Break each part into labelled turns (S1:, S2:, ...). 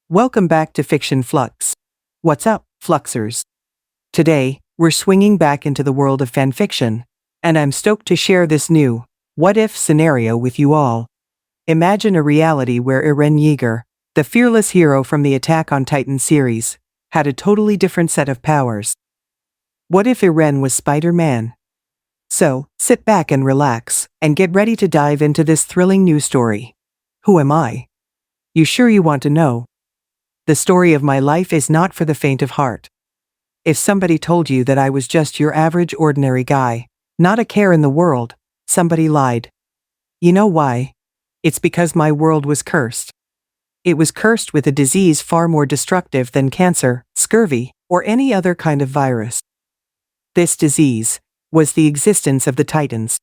S1: Welcome back to Fiction Flux. What's up, Fluxers? Today, we're swinging back into the world of fanfiction, and I'm stoked to share this new, what-if scenario with you all. Imagine a reality where Eren Yeager, the fearless hero from the Attack on Titan series, had a totally different set of powers. What if Eren was SpiderMan? So, sit back and relax, and get ready to dive into this thrilling new story. Who am I? You sure you want to know? The story of my life is not for the faint of heart. If somebody told you that I was just your average ordinary guy, not a care in the world, somebody lied. You know why? It's because my world was cursed. It was cursed with a disease far more destructive than cancer, scurvy, or any other kind of virus. This disease was the existence of the Titans.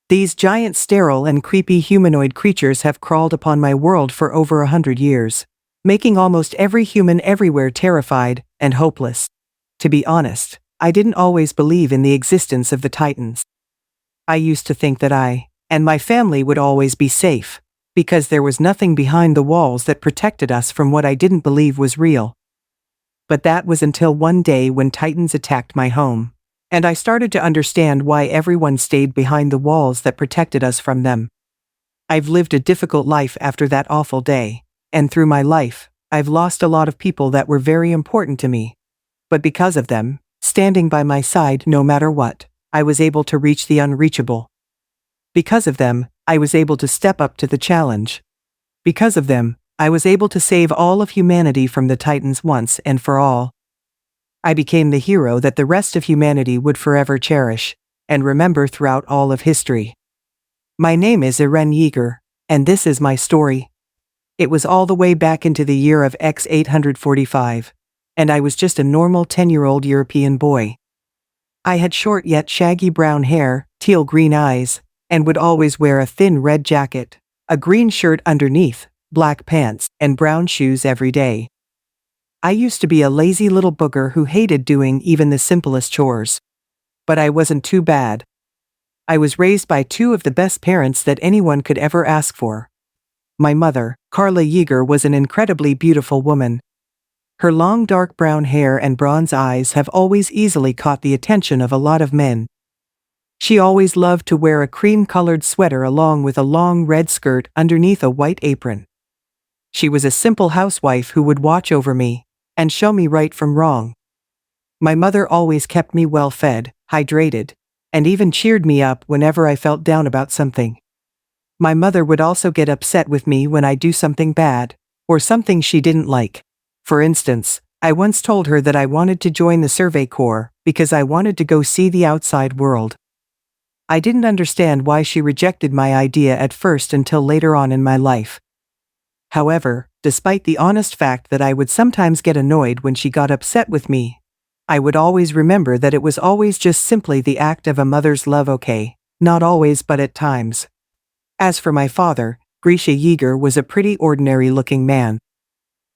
S1: These giant sterile and creepy humanoid creatures have crawled upon my world for over 100 years, making almost every human everywhere terrified and hopeless. To be honest, I didn't always believe in the existence of the Titans. I used to think that I and my family would always be safe, because there was nothing behind the walls that protected us from what I didn't believe was real. But that was until one day when Titans attacked my home, and I started to understand why everyone stayed behind the walls that protected us from them. I've lived a difficult life after that awful day, and through my life, I've lost a lot of people that were very important to me. But because of them, standing by my side no matter what, I was able to reach the unreachable. Because of them, I was able to step up to the challenge. Because of them, I was able to save all of humanity from the Titans once and for all. I became the hero that the rest of humanity would forever cherish and remember throughout all of history. My name is Eren Yeager, and this is my story. It was all the way back into the year of X845, and I was just a normal 10-year-old European boy. I had short yet shaggy brown hair, teal-green eyes, and would always wear a thin red jacket, a green shirt underneath, black pants, and brown shoes every day. I used to be a lazy little booger who hated doing even the simplest chores. But I wasn't too bad. I was raised by two of the best parents that anyone could ever ask for. My mother, Carla Yeager, was an incredibly beautiful woman. Her long dark brown hair and bronze eyes have always easily caught the attention of a lot of men. She always loved to wear a cream-colored sweater along with a long red skirt underneath a white apron. She was a simple housewife who would watch over me and show me right from wrong. My mother always kept me well fed, hydrated, and even cheered me up whenever I felt down about something. My mother would also get upset with me when I do something bad, or something she didn't like. For instance, I once told her that I wanted to join the Survey Corps because I wanted to go see the outside world. I didn't understand why she rejected my idea at first until later on in my life. However, despite the honest fact that I would sometimes get annoyed when she got upset with me, I would always remember that it was always just simply the act of a mother's love. Okay, not always but at times. As for my father, Grisha Yeager was a pretty ordinary-looking man.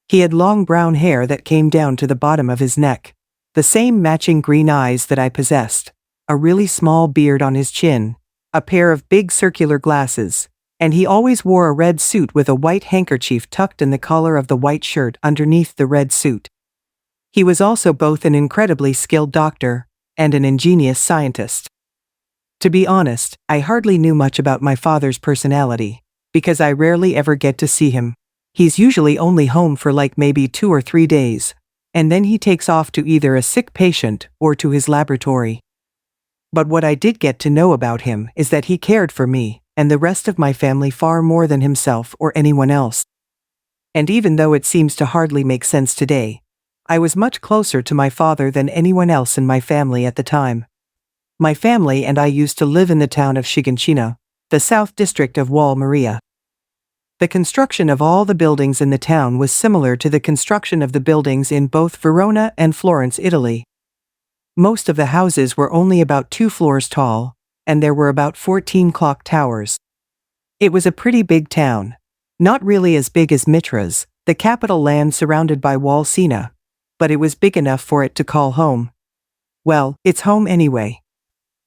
S1: He had long brown hair that came down to the bottom of his neck, the same matching green eyes that I possessed, a really small beard on his chin, a pair of big circular glasses, and he always wore a red suit with a white handkerchief tucked in the collar of the white shirt underneath the red suit. He was also both an incredibly skilled doctor and an ingenious scientist. To be honest, I hardly knew much about my father's personality, because I rarely ever get to see him. He's usually only home for like maybe 2 or 3 days, and then he takes off to either a sick patient or to his laboratory. But what I did get to know about him is that he cared for me and the rest of my family far more than himself or anyone else. And even though it seems to hardly make sense today, I was much closer to my father than anyone else in my family at the time. My family and I used to live in the town of Shiganshina, the South District of Wall Maria. The construction of all the buildings in the town was similar to the construction of the buildings in both Verona and Florence, Italy. Most of the houses were only about 2 floors tall, and there were about 14 clock towers. It was a pretty big town, not really as big as Mitra's, the capital land surrounded by Walsina, but it was big enough for it to call home. Well, it's home anyway.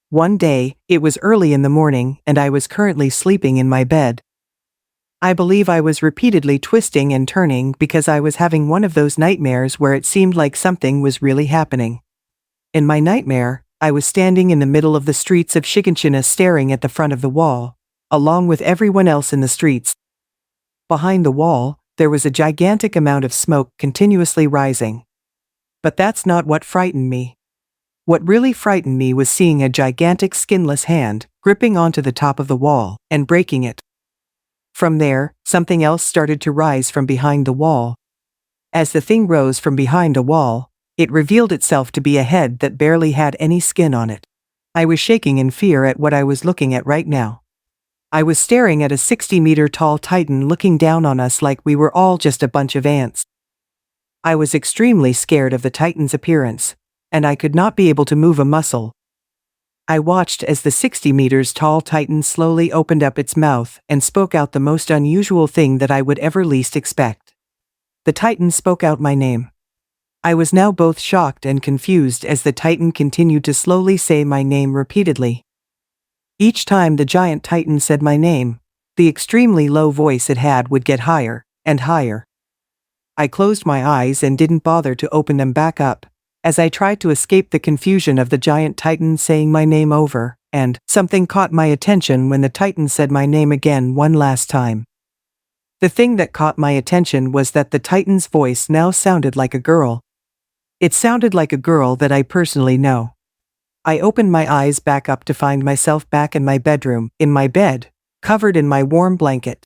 S1: One day, it was early in the morning and I was currently sleeping in my bed. I believe I was repeatedly twisting and turning because I was having one of those nightmares where it seemed like something was really happening. In my nightmare, I was standing in the middle of the streets of Shiganshina staring at the front of the wall, along with everyone else in the streets. Behind the wall, there was a gigantic amount of smoke continuously rising. But that's not what frightened me. What really frightened me was seeing a gigantic skinless hand gripping onto the top of the wall and breaking it. From there, something else started to rise from behind the wall. As the thing rose from behind a wall, it revealed itself to be a head that barely had any skin on it. I was shaking in fear at what I was looking at right now. I was staring at a 60-meter tall titan looking down on us like we were all just a bunch of ants. I was extremely scared of the titan's appearance, and I could not be able to move a muscle. I watched as the 60 meters tall titan slowly opened up its mouth and spoke out the most unusual thing that I would ever least expect. The titan spoke out my name. I was now both shocked and confused as the titan continued to slowly say my name repeatedly. Each time the giant titan said my name, the extremely low voice it had would get higher and higher. I closed my eyes and didn't bother to open them back up, as I tried to escape the confusion of the giant titan saying my name over, and something caught my attention when the titan said my name again one last time. The thing that caught my attention was that the titan's voice now sounded like a girl. It sounded like a girl that I personally know. I opened my eyes back up to find myself back in my bedroom, in my bed, covered in my warm blanket.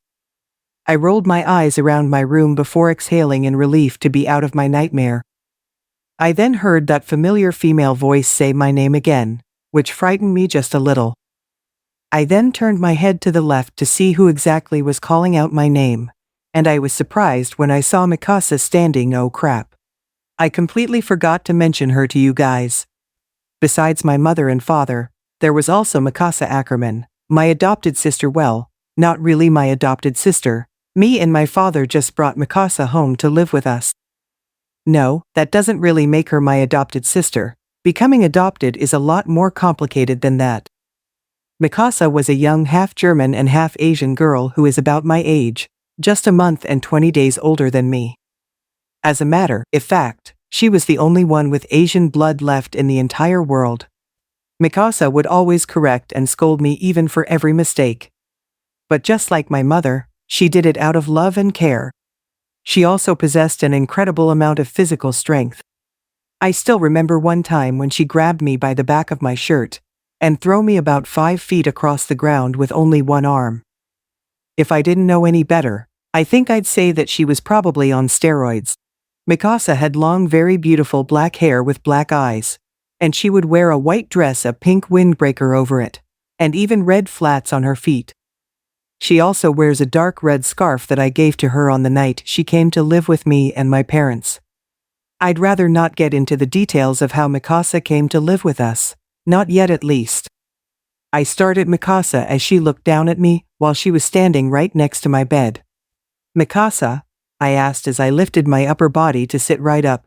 S1: I rolled my eyes around my room before exhaling in relief to be out of my nightmare. I then heard that familiar female voice say my name again, which frightened me just a little. I then turned my head to the left to see who exactly was calling out my name, and I was surprised when I saw Mikasa standing. Oh crap. I completely forgot to mention her to you guys. Besides my mother and father, there was also Mikasa Ackerman, my adopted sister. Well, not really my adopted sister. Me and my father just brought Mikasa home to live with us. No, that doesn't really make her my adopted sister. Becoming adopted is a lot more complicated than that. Mikasa was a young half-German and half-Asian girl who is about my age, just a month and 20 days older than me. As a matter of fact, she was the only one with Asian blood left in the entire world. Mikasa would always correct and scold me even for every mistake. But just like my mother, she did it out of love and care. She also possessed an incredible amount of physical strength. I still remember one time when she grabbed me by the back of my shirt and threw me about 5 feet across the ground with only one arm. If I didn't know any better, I think I'd say that she was probably on steroids. Mikasa had long, very beautiful black hair with black eyes, and she would wear a white dress, a pink windbreaker over it, and even red flats on her feet. She also wears a dark red scarf that I gave to her on the night she came to live with me and my parents. I'd rather not get into the details of how Mikasa came to live with us, not yet at least. I stared at Mikasa as she looked down at me while she was standing right next to my bed. "Mikasa?" I asked as I lifted my upper body to sit right up.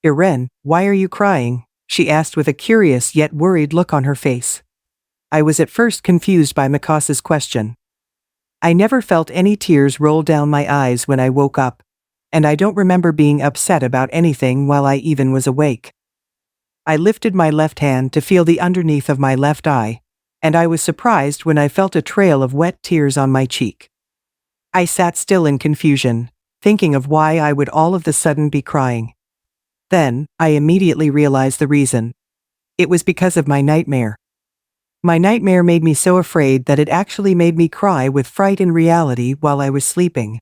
S1: "Eren, why are you crying?" she asked with a curious yet worried look on her face. I was at first confused by Mikasa's question. I never felt any tears roll down my eyes when I woke up, and I don't remember being upset about anything while I even was awake. I lifted my left hand to feel the underneath of my left eye, and I was surprised when I felt a trail of wet tears on my cheek. I sat still in confusion, thinking of why I would all of the sudden be crying. Then, I immediately realized the reason. It was because of my nightmare. My nightmare made me so afraid that it actually made me cry with fright in reality while I was sleeping.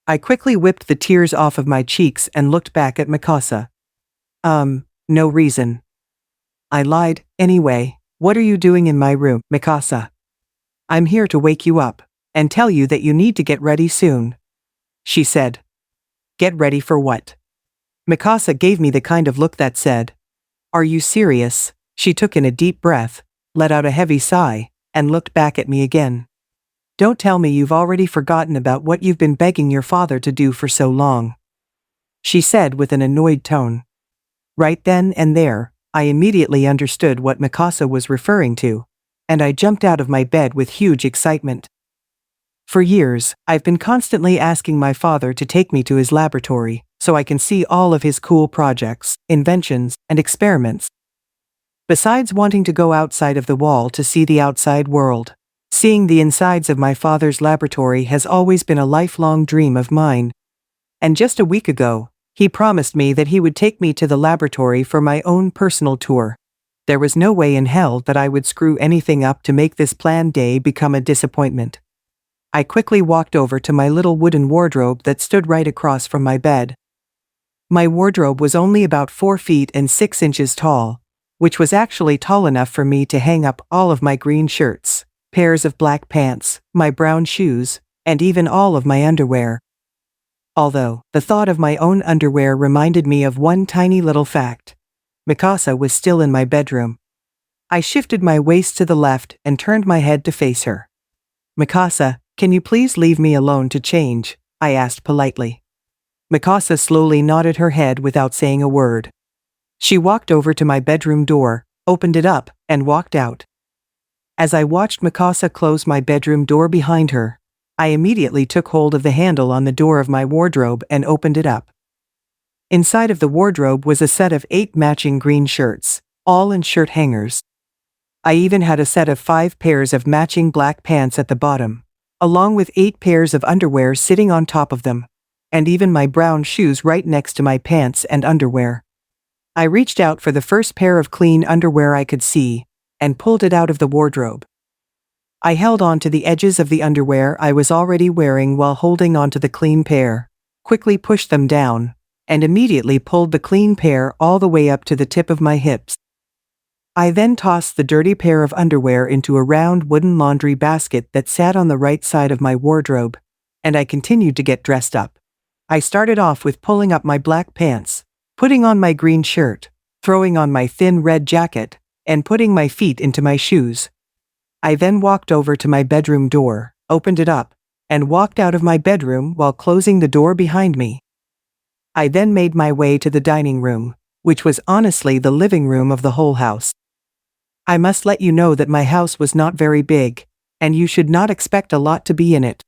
S1: I quickly whipped the tears off of my cheeks and looked back at Mikasa. No reason. I lied. "Anyway, what are you doing in my room, Mikasa?" "I'm here to wake you up and tell you that you need to get ready soon," she said. "Get ready for what?" Mikasa gave me the kind of look that said, "Are you serious?" She took in a deep breath, let out a heavy sigh, and looked back at me again. "Don't tell me you've already forgotten about what you've been begging your father to do for so long," she said with an annoyed tone. Right then and there, I immediately understood what Mikasa was referring to, and I jumped out of my bed with huge excitement. For years, I've been constantly asking my father to take me to his laboratory, so I can see all of his cool projects, inventions, and experiments. Besides wanting to go outside of the wall to see the outside world, seeing the insides of my father's laboratory has always been a lifelong dream of mine. And just a week ago, he promised me that he would take me to the laboratory for my own personal tour. There was no way in hell that I would screw anything up to make this planned day become a disappointment. I quickly walked over to my little wooden wardrobe that stood right across from my bed. My wardrobe was only about 4 feet and 6 inches tall, which was actually tall enough for me to hang up all of my green shirts, pairs of black pants, my brown shoes, and even all of my underwear. Although, the thought of my own underwear reminded me of one tiny little fact. Mikasa was still in my bedroom. I shifted my waist to the left and turned my head to face her. "Mikasa, can you please leave me alone to change?" I asked politely. Mikasa slowly nodded her head without saying a word. She walked over to my bedroom door, opened it up, and walked out. As I watched Mikasa close my bedroom door behind her, I immediately took hold of the handle on the door of my wardrobe and opened it up. Inside of the wardrobe was a set of 8 matching green shirts, all in shirt hangers. I even had a set of 5 pairs of matching black pants at the bottom, along with 8 pairs of underwear sitting on top of them, and even my brown shoes right next to my pants and underwear. I reached out for the first pair of clean underwear I could see, and pulled it out of the wardrobe. I held on to the edges of the underwear I was already wearing while holding onto the clean pair, quickly pushed them down, and immediately pulled the clean pair all the way up to the tip of my hips. I then tossed the dirty pair of underwear into a round wooden laundry basket that sat on the right side of my wardrobe, and I continued to get dressed up. I started off with pulling up my black pants, putting on my green shirt, throwing on my thin red jacket, and putting my feet into my shoes. I then walked over to my bedroom door, opened it up, and walked out of my bedroom while closing the door behind me. I then made my way to the dining room, which was honestly the living room of the whole house. I must let you know that my house was not very big, and you should not expect a lot to be in it.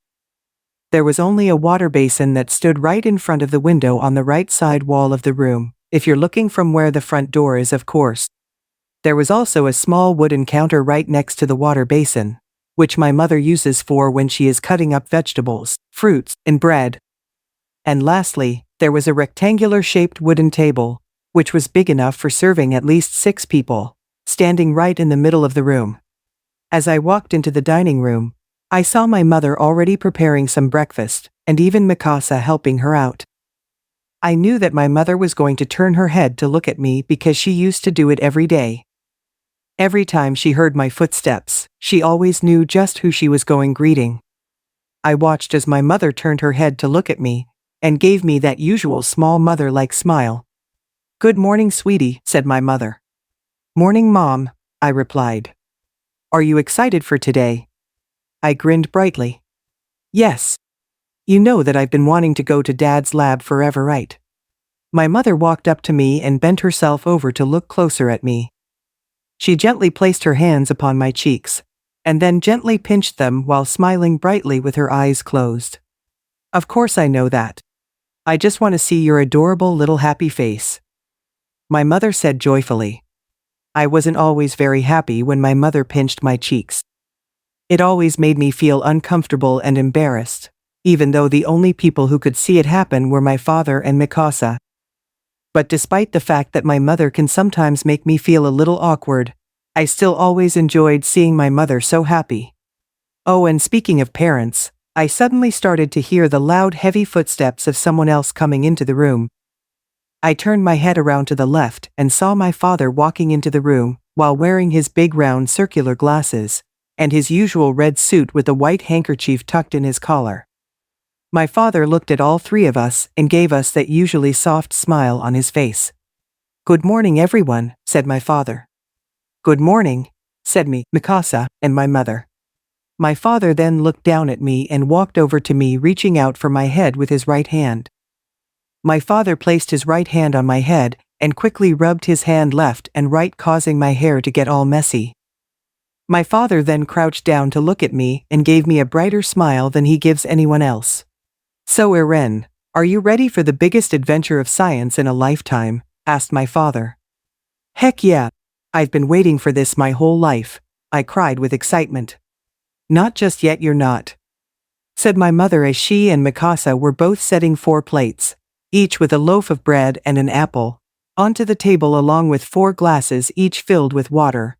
S1: There was only a water basin that stood right in front of the window on the right side wall of the room, if you're looking from where the front door is, of course. There was also a small wooden counter right next to the water basin, which my mother uses for when she is cutting up vegetables, fruits, and bread. And lastly, there was a rectangular-shaped wooden table, which was big enough for serving at least 6 people, standing right in the middle of the room. As I walked into the dining room, I saw my mother already preparing some breakfast, and even Mikasa helping her out. I knew that my mother was going to turn her head to look at me because she used to do it every day. Every time she heard my footsteps, she always knew just who she was going greeting. I watched as my mother turned her head to look at me, and gave me that usual small mother-like smile. "Good morning, sweetie," said my mother. "Morning, Mom," I replied. "Are you excited for today?" I grinned brightly. "Yes. You know that I've been wanting to go to Dad's lab forever, right?" My mother walked up to me and bent herself over to look closer at me. She gently placed her hands upon my cheeks, and then gently pinched them while smiling brightly with her eyes closed. "Of course I know that. I just want to see your adorable little happy face," my mother said joyfully. I wasn't always very happy when my mother pinched my cheeks. It always made me feel uncomfortable and embarrassed, even though the only people who could see it happen were my father and Mikasa. But despite the fact that my mother can sometimes make me feel a little awkward, I still always enjoyed seeing my mother so happy. Oh, and speaking of parents, I suddenly started to hear the loud, heavy footsteps of someone else coming into the room. I turned my head around to the left and saw my father walking into the room while wearing his big round circular glasses and his usual red suit with a white handkerchief tucked in his collar. My father looked at all 3 of us and gave us that usually soft smile on his face. "Good morning, everyone," said my father. "Good morning," said Mikasa, and my mother. My father then looked down at me and walked over to me, reaching out for my head with his right hand. My father placed his right hand on my head and quickly rubbed his hand left and right, causing my hair to get all messy. My father then crouched down to look at me and gave me a brighter smile than he gives anyone else. "So Eren, are you ready for the biggest adventure of science in a lifetime?" asked my father. "Heck yeah. I've been waiting for this my whole life," I cried with excitement. "Not just yet, you're not," said my mother as she and Mikasa were both setting 4 plates, each with a loaf of bread and an apple, onto the table along with 4 glasses each filled with water.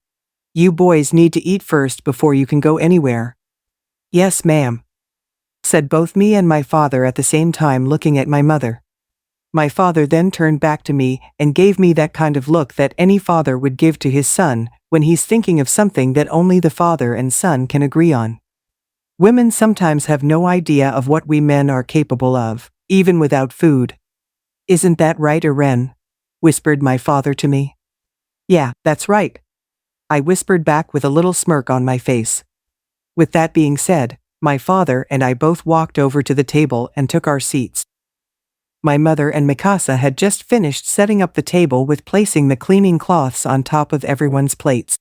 S1: "You boys need to eat first before you can go anywhere." "Yes, ma'am," said both me and my father at the same time, looking at my mother. My father then turned back to me and gave me that kind of look that any father would give to his son when he's thinking of something that only the father and son can agree on. Women sometimes have no idea of what we men are capable of, even without food. "Isn't that right, Eren?" whispered my father to me. "Yeah, that's right," I whispered back with a little smirk on my face. With that being said, my father and I both walked over to the table and took our seats. My mother and Mikasa had just finished setting up the table with placing the cleaning cloths on top of everyone's plates.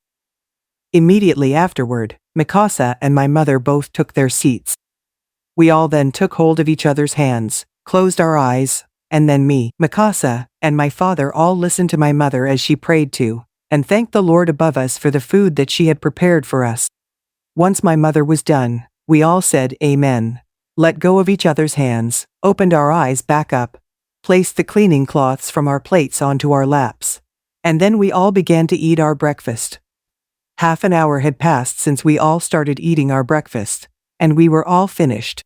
S1: Immediately afterward, Mikasa and my mother both took their seats. We all then took hold of each other's hands, closed our eyes, and then me, Mikasa, and my father all listened to my mother as she prayed to, and thanked the Lord above us for the food that she had prepared for us. Once my mother was done, we all said Amen, let go of each other's hands, opened our eyes back up, placed the cleaning cloths from our plates onto our laps, and then we all began to eat our breakfast. Half an hour had passed since we all started eating our breakfast, and we were all finished.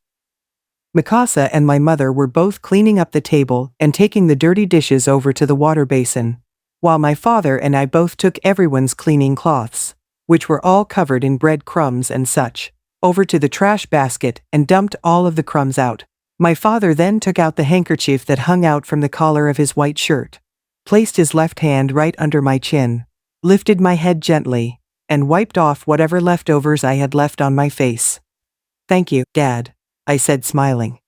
S1: Mikasa and my mother were both cleaning up the table and taking the dirty dishes over to the water basin, while my father and I both took everyone's cleaning cloths, which were all covered in bread crumbs and such, over to the trash basket and dumped all of the crumbs out. My father then took out the handkerchief that hung out from the collar of his white shirt, placed his left hand right under my chin, lifted my head gently, and wiped off whatever leftovers I had left on my face. "Thank you, Dad," I said, smiling.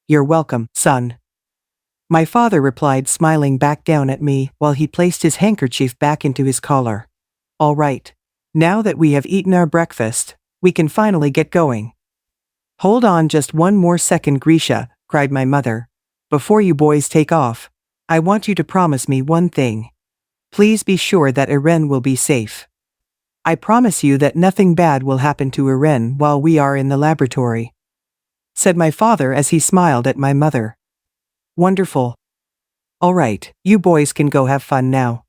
S1: "You're welcome, son," my father replied, smiling back down at me while he placed his handkerchief back into his collar. "All right. Now that we have eaten our breakfast, we can finally get going." "Hold on just one more second, Grisha," cried my mother. "Before you boys take off, I want you to promise me one thing. Please be sure that Eren will be safe. I promise you that nothing bad will happen to Eren while we are in the laboratory," said my father as he smiled at my mother. "Wonderful. All right, you boys can go have fun now."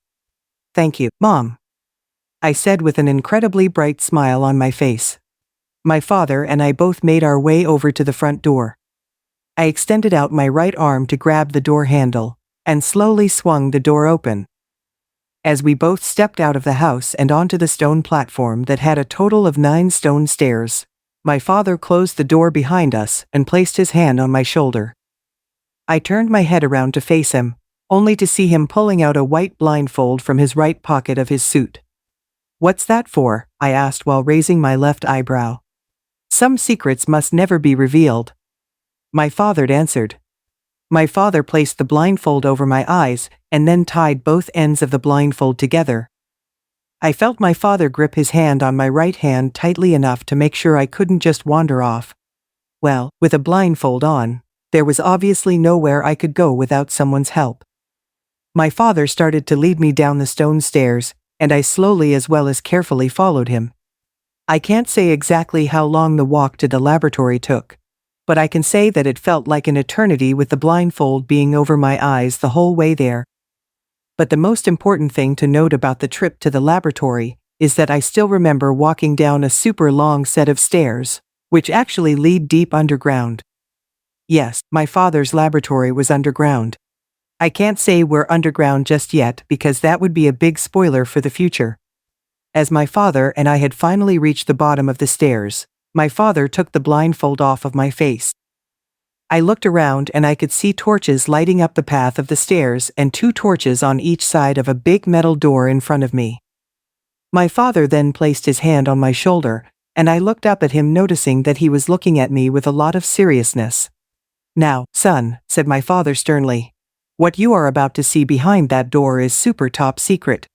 S1: "Thank you, Mom," I said with an incredibly bright smile on my face. My father and I both made our way over to the front door. I extended out my right arm to grab the door handle, and slowly swung the door open. As we both stepped out of the house and onto the stone platform that had a total of 9 stone stairs, my father closed the door behind us and placed his hand on my shoulder. I turned my head around to face him, only to see him pulling out a white blindfold from his right pocket of his suit. "What's that for?" I asked while raising my left eyebrow. "Some secrets must never be revealed," my father answered. My father placed the blindfold over my eyes and then tied both ends of the blindfold together. I felt my father grip his hand on my right hand tightly enough to make sure I couldn't just wander off. Well, with a blindfold on, there was obviously nowhere I could go without someone's help. My father started to lead me down the stone stairs, and I slowly as well as carefully followed him. I can't say exactly how long the walk to the laboratory took, but I can say that it felt like an eternity with the blindfold being over my eyes the whole way there. But the most important thing to note about the trip to the laboratory is that I still remember walking down a super long set of stairs, which actually lead deep underground. Yes, my father's laboratory was underground. I can't say we're underground just yet because that would be a big spoiler for the future. As my father and I had finally reached the bottom of the stairs, my father took the blindfold off of my face. I looked around and I could see torches lighting up the path of the stairs and 2 torches on each side of a big metal door in front of me. My father then placed his hand on my shoulder, and I looked up at him, noticing that he was looking at me with a lot of seriousness. "Now, son," said my father sternly, "what you are about to see behind that door is super top secret.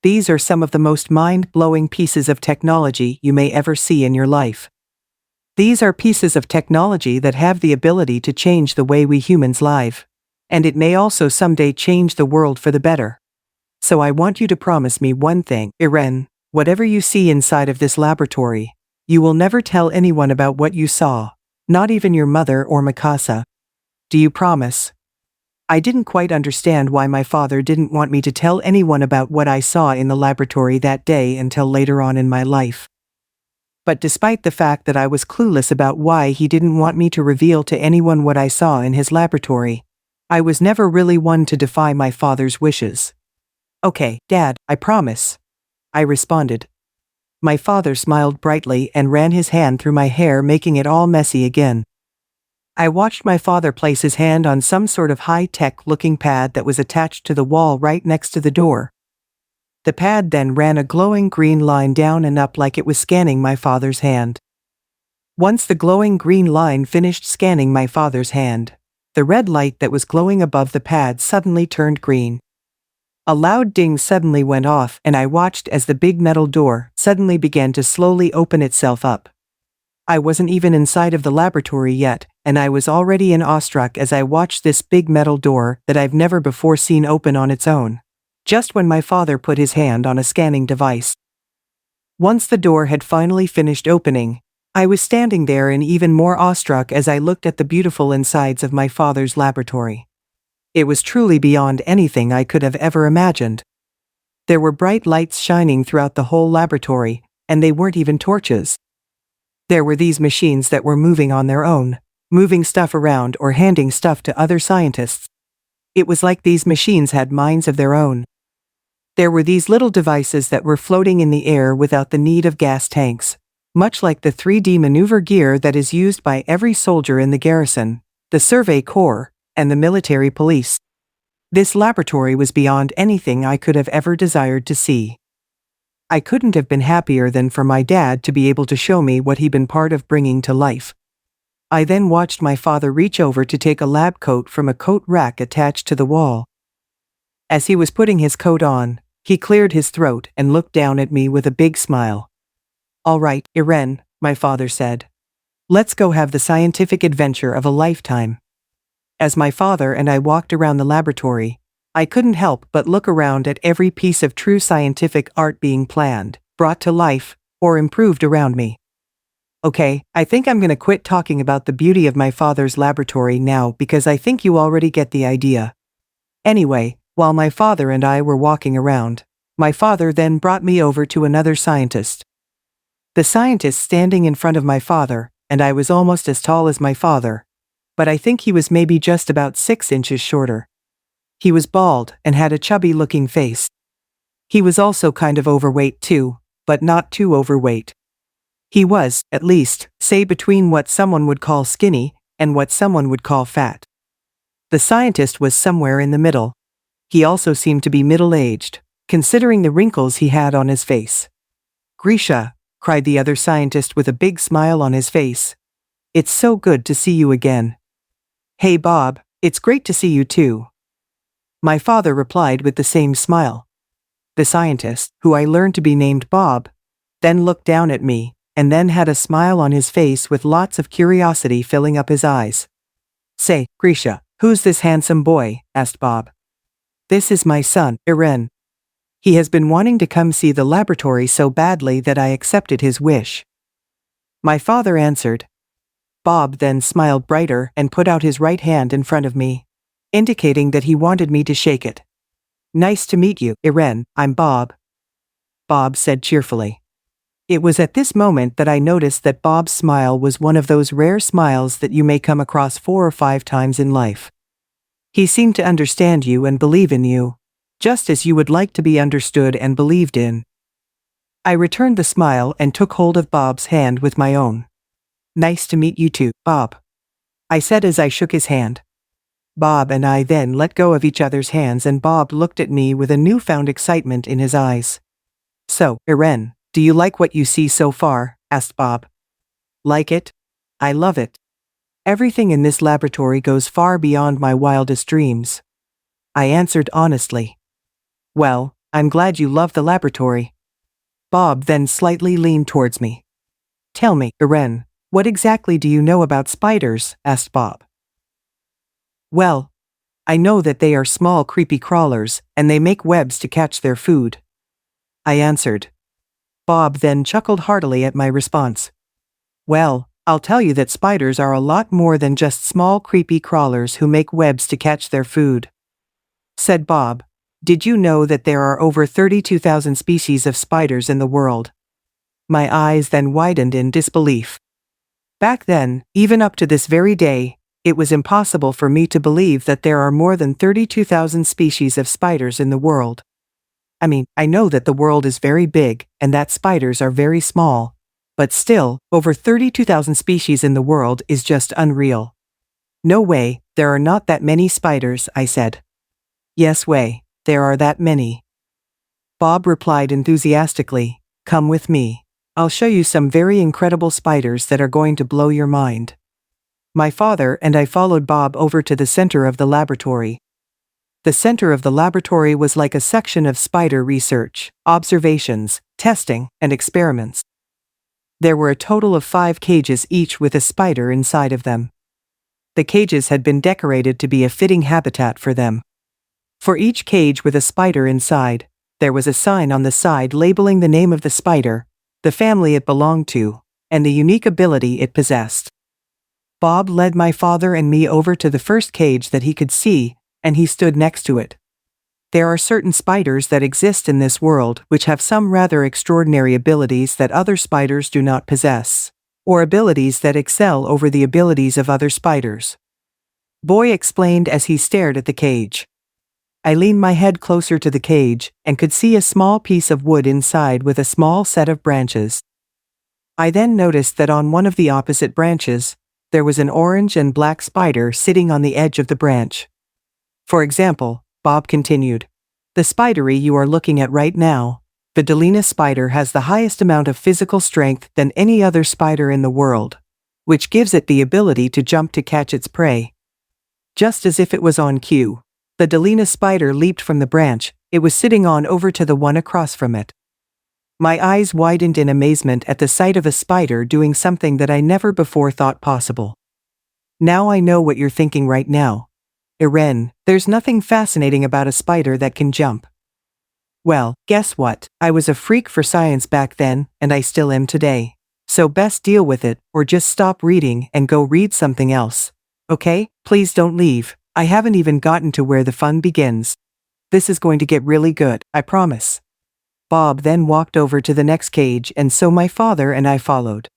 S1: These are some of the most mind-blowing pieces of technology you may ever see in your life. These are pieces of technology that have the ability to change the way we humans live. And it may also someday change the world for the better. So I want you to promise me one thing, Eren, whatever you see inside of this laboratory, you will never tell anyone about what you saw, not even your mother or Mikasa. Do you promise? I didn't quite understand why my father didn't want me to tell anyone about what I saw in the laboratory that day until later on in my life. But despite the fact that I was clueless about why he didn't want me to reveal to anyone what I saw in his laboratory, I was never really one to defy my father's wishes. Okay, Dad, I promise, I responded. My father smiled brightly and ran his hand through my hair, making it all messy again. I watched my father place his hand on some sort of high-tech looking pad that was attached to the wall right next to the door. The pad then ran a glowing green line down and up like it was scanning my father's hand. Once the glowing green line finished scanning my father's hand, the red light that was glowing above the pad suddenly turned green. A loud ding suddenly went off and I watched as the big metal door suddenly began to slowly open itself up. I wasn't even inside of the laboratory yet, and I was already awestruck as I watched this big metal door that I've never before seen open on its own, just when my father put his hand on a scanning device. Once the door had finally finished opening, I was standing there and even more awestruck as I looked at the beautiful insides of my father's laboratory. It was truly beyond anything I could have ever imagined. There were bright lights shining throughout the whole laboratory, and they weren't even torches. There were these machines that were moving on their own, moving stuff around or handing stuff to other scientists. It was like these machines had minds of their own. There were these little devices that were floating in the air without the need of gas tanks, much like the 3D maneuver gear that is used by every soldier in the garrison, the Survey Corps, and the military police. This laboratory was beyond anything I could have ever desired to see. I couldn't have been happier than for my dad to be able to show me what he'd been part of bringing to life. I then watched my father reach over to take a lab coat from a coat rack attached to the wall. As he was putting his coat on, he cleared his throat and looked down at me with a big smile. "All right, Eren," my father said. "Let's go have the scientific adventure of a lifetime." As my father and I walked around the laboratory, I couldn't help but look around at every piece of true scientific art being planned, brought to life, or improved around me. Okay, I think I'm gonna quit talking about the beauty of my father's laboratory now because I think you already get the idea. Anyway, while my father and I were walking around, my father then brought me over to another scientist. The scientist standing in front of my father, and I was almost as tall as my father, but I think he was maybe just about 6 inches shorter. He was bald and had a chubby-looking face. He was also kind of overweight too, but not too overweight. He was, at least, say between what someone would call skinny and what someone would call fat. The scientist was somewhere in the middle. He also seemed to be middle-aged, considering the wrinkles he had on his face. "Grisha," cried the other scientist with a big smile on his face. "It's so good to see you again." "Hey Bob, it's great to see you too," my father replied with the same smile. The scientist, who I learned to be named Bob, then looked down at me, and then had a smile on his face with lots of curiosity filling up his eyes. "Say, Grisha, who's this handsome boy?" asked Bob. "This is my son, Eren. He has been wanting to come see the laboratory so badly that I accepted his wish," my father answered. Bob then smiled brighter and put out his right hand in front of me, indicating that he wanted me to shake it. "Nice to meet you, Eren, I'm Bob," Bob said cheerfully. It was at this moment that I noticed that Bob's smile was one of those rare smiles that you may come across 4 or 5 times in life. He seemed to understand you and believe in you, just as you would like to be understood and believed in. I returned the smile and took hold of Bob's hand with my own. "Nice to meet you too, Bob," I said as I shook his hand. Bob and I then let go of each other's hands and Bob looked at me with a newfound excitement in his eyes. "So, Eren, do you like what you see so far?" asked Bob. "Like it? I love it. Everything in this laboratory goes far beyond my wildest dreams," I answered honestly. "Well, I'm glad you love the laboratory. Bob then slightly leaned towards me. Tell me, Eren, what exactly do you know about spiders? Asked Bob. Well, I know that they are small creepy crawlers, and they make webs to catch their food. I answered. Bob then chuckled heartily at my response. Well, I'll tell you that spiders are a lot more than just small creepy crawlers who make webs to catch their food. Said Bob, did you know that there are over 32,000 species of spiders in the world? My eyes then widened in disbelief. Back then, even up to this very day, it was impossible for me to believe that there are more than 32,000 species of spiders in the world. I mean, I know that the world is very big and that spiders are very small. But still, over 32,000 species in the world is just unreal. No way, there are not that many spiders, I said. Yes way, there are that many. Bob replied enthusiastically, come with me. I'll show you some very incredible spiders that are going to blow your mind. My father and I followed Bob over to the center of the laboratory. The center of the laboratory was like a section of spider research, observations, testing, and experiments. There were a total of 5 cages each with a spider inside of them. The cages had been decorated to be a fitting habitat for them. For each cage with a spider inside, there was a sign on the side labeling the name of the spider, the family it belonged to, and the unique ability it possessed. Bob led my father and me over to the first cage that he could see, and he stood next to it. There are certain spiders that exist in this world which have some rather extraordinary abilities that other spiders do not possess, or abilities that excel over the abilities of other spiders. Boy explained as he stared at the cage. I leaned my head closer to the cage and could see a small piece of wood inside with a small set of branches. I then noticed that on one of the opposite branches, there was an orange and black spider sitting on the edge of the branch. For example, Bob continued, the spidery you are looking at right now, the Delina spider has the highest amount of physical strength than any other spider in the world, which gives it the ability to jump to catch its prey. Just as if it was on cue, the Delina spider leaped from the branch it was sitting on over to the one across from it. My eyes widened in amazement at the sight of a spider doing something that I never before thought possible. Now I know what you're thinking right now. Eren, there's nothing fascinating about a spider that can jump. Well, guess what? I was a freak for science back then, and I still am today. So best deal with it, or just stop reading and go read something else. Okay? Please don't leave. I haven't even gotten to where the fun begins. This is going to get really good, I promise. Bob then walked over to the next cage, and so my father and I followed.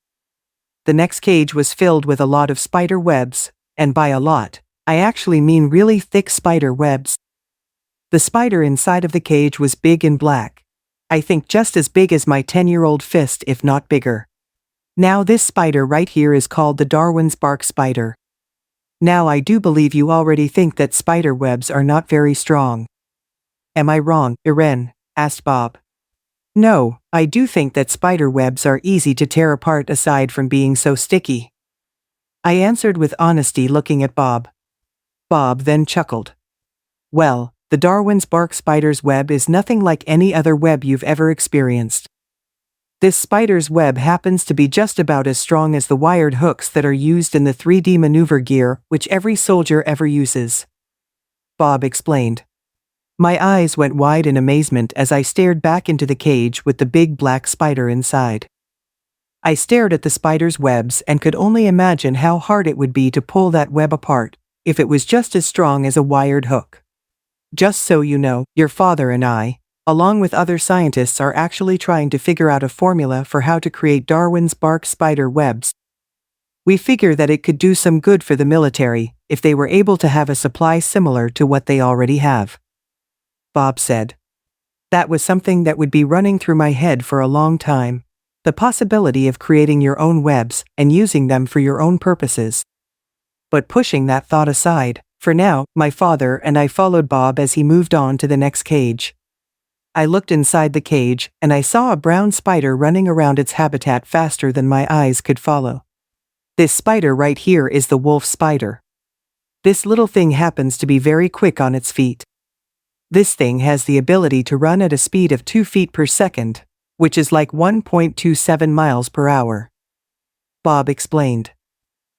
S1: The next cage was filled with a lot of spider webs, and by a lot, I actually mean really thick spider webs. The spider inside of the cage was big and black. I think just as big as my 10-year-old fist, if not bigger. Now this spider right here is called the Darwin's bark spider. Now I do believe you already think that spider webs are not very strong. Am I wrong, Eren? Asked Bob. No, I do think that spider webs are easy to tear apart aside from being so sticky. I answered with honesty, looking at Bob. Bob then chuckled. Well, the Darwin's bark spider's web is nothing like any other web you've ever experienced. This spider's web happens to be just about as strong as the wired hooks that are used in the 3D maneuver gear which every soldier ever uses. Bob explained. My eyes went wide in amazement as I stared back into the cage with the big black spider inside. I stared at the spider's webs and could only imagine how hard it would be to pull that web apart, if it was just as strong as a wired hook. Just so you know, your father and I, along with other scientists, are actually trying to figure out a formula for how to create Darwin's bark spider webs. We figure that it could do some good for the military if they were able to have a supply similar to what they already have. Bob said. That was something that would be running through my head for a long time. The possibility of creating your own webs and using them for your own purposes. But pushing that thought aside, for now, my father and I followed Bob as he moved on to the next cage. I looked inside the cage and I saw a brown spider running around its habitat faster than my eyes could follow. This spider right here is the wolf spider. This little thing happens to be very quick on its feet. This thing has the ability to run at a speed of 2 feet per second, which is like 1.27 miles per hour. Bob explained.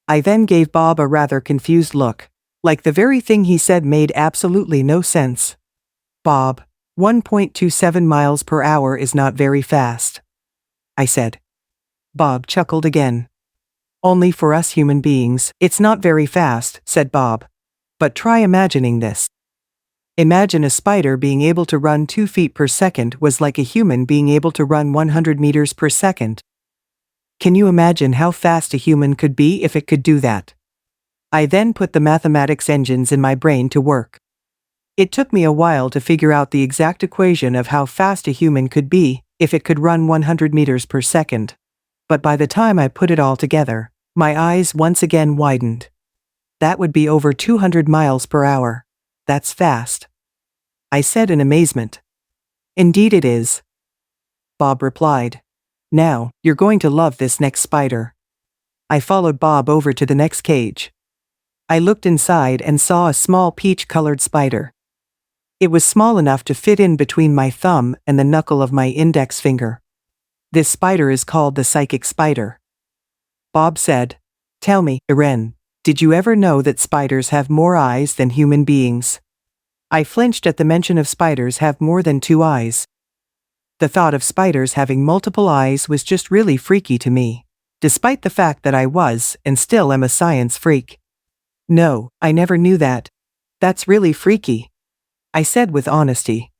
S1: I then gave Bob a rather confused look, like the very thing he said made absolutely no sense. Bob, 1.27 miles per hour is not very fast, I said. Bob chuckled again. Only for us human beings, it's not very fast, said Bob. But try imagining this. Imagine a spider being able to run 2 feet per second was like a human being able to run 100 meters per second. Can you imagine how fast a human could be if it could do that? I then put the mathematics engines in my brain to work. It took me a while to figure out the exact equation of how fast a human could be if it could run 100 meters per second. But by the time I put it all together, my eyes once again widened. That would be over 200 miles per hour. That's fast, I said in amazement. Indeed it is, Bob replied. Now, you're going to love this next spider. I followed Bob over to the next cage. I looked inside and saw a small peach-colored spider. It was small enough to fit in between my thumb and the knuckle of my index finger. This spider is called the psychic spider. Bob said, Tell me, Eren, did you ever know that spiders have more eyes than human beings? I flinched at the mention of spiders have more than 2 eyes. The thought of spiders having multiple eyes was just really freaky to me, despite the fact that I was, and still am, a science freak. No, I never knew that. That's really freaky, I said with honesty.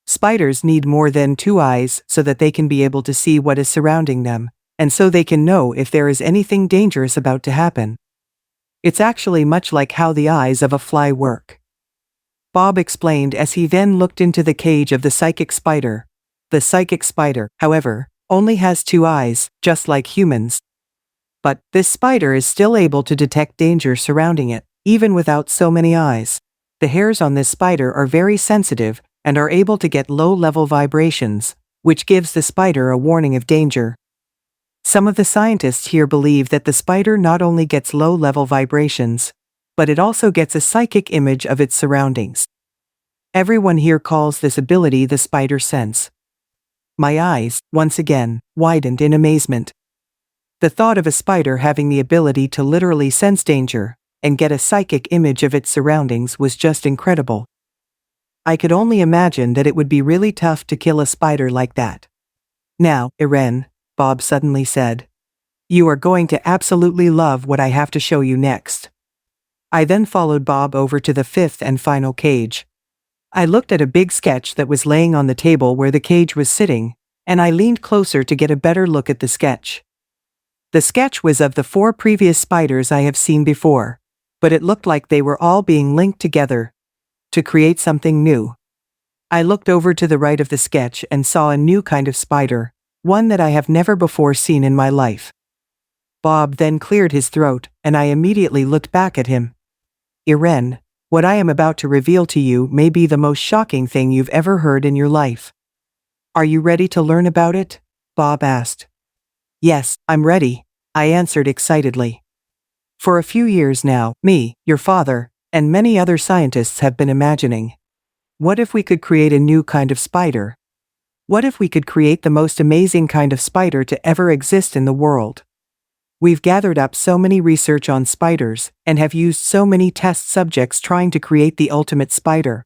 S1: Spiders need more than 2 eyes so that they can be able to see what is surrounding them, and so they can know if there is anything dangerous about to happen. It's actually much like how the eyes of a fly work, Bob explained as he then looked into the cage of the psychic spider. The psychic spider, however, only has 2 eyes, just like humans. But this spider is still able to detect danger surrounding it, even without so many eyes. The hairs on this spider are very sensitive and are able to get low-level vibrations, which gives the spider a warning of danger. Some of the scientists here believe that the spider not only gets low-level vibrations, but it also gets a psychic image of its surroundings. Everyone here calls this ability the spider sense. My eyes, once again, widened in amazement. The thought of a spider having the ability to literally sense danger and get a psychic image of its surroundings was just incredible. I could only imagine that it would be really tough to kill a spider like that. Now, Eren, Bob suddenly said, you are going to absolutely love what I have to show you next. I then followed Bob over to the 5th and final cage. I looked at a big sketch that was laying on the table where the cage was sitting, and I leaned closer to get a better look at the sketch. The sketch was of the 4 previous spiders I have seen before, but it looked like they were all being linked together to create something new. I looked over to the right of the sketch and saw a new kind of spider, one that I have never before seen in my life. Bob then cleared his throat, and I immediately looked back at him. Eren, what I am about to reveal to you may be the most shocking thing you've ever heard in your life. Are you ready to learn about it? Bob asked. Yes, I'm ready, I answered excitedly. For a few years now, me, your father, and many other scientists have been imagining, what if we could create a new kind of spider? What if we could create the most amazing kind of spider to ever exist in the world? We've gathered up so many research on spiders and have used so many test subjects trying to create the ultimate spider.